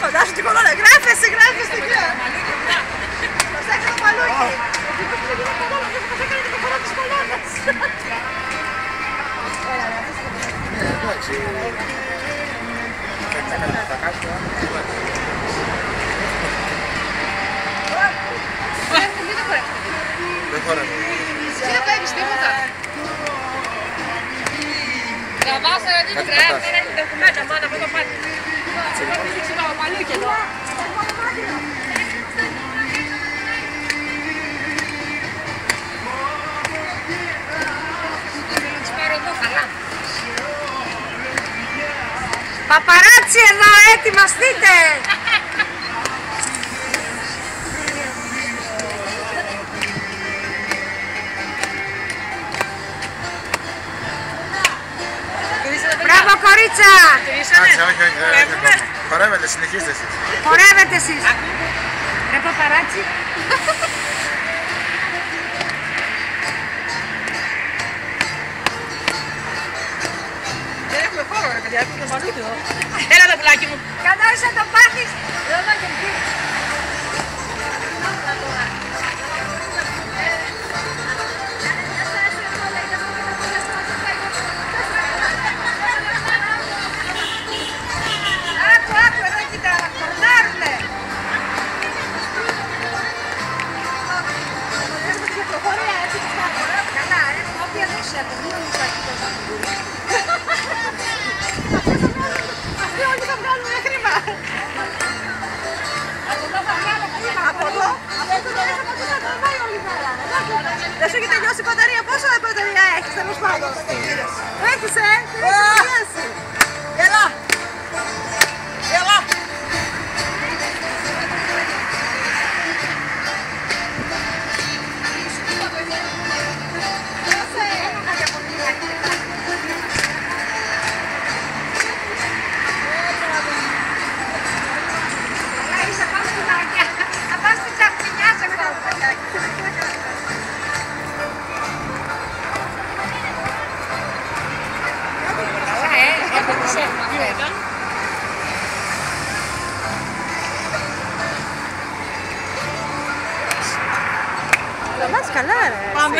Φαντάσου τι κολόνα, γράφεσαι εκεί. Μας έκανε το μαλούκι. Μας έκανε το κολόνα της κολόνας. Εντάξει. Δεν χωράμε. Τι δεν παίρνεις τίποτα. Τραβάς ρε Δημήτρη, δεν έχει ντοκουμέντα, μάνα από το πάτη. Θα δείξει το μαλλούκι εδώ. Παπαράτσι εδώ, ετοιμαστείτε! Μπράβο κορίτσα! Όχι. Χορεύετε, συνεχίστε εσείς. Χορεύετε εσείς. Ρε παπαράτσι. Δεν έχουμε χώρο ρε παιδιά, έχουμε το μαλλούκι εδώ. Έλα το πουλάκι μου. Κατάρισα το πάθεις. Εδώ και εκεί. Άκου, εδώ κοίτα, κορνάρουνε. Καλά, ό,τι εδώ ξέρετε, μην υπάρχει τόσο αγκούρι. Αυτοί όλοι θα βγάλουν χρήμα. Από εδώ? Δεν σου έχει τελειώσει η μπαταρία. Πόσο μπαταρία έχεις τέλος πάντων? Έχεις, Έλα. Έλα. Καλά ρε. Πάμε.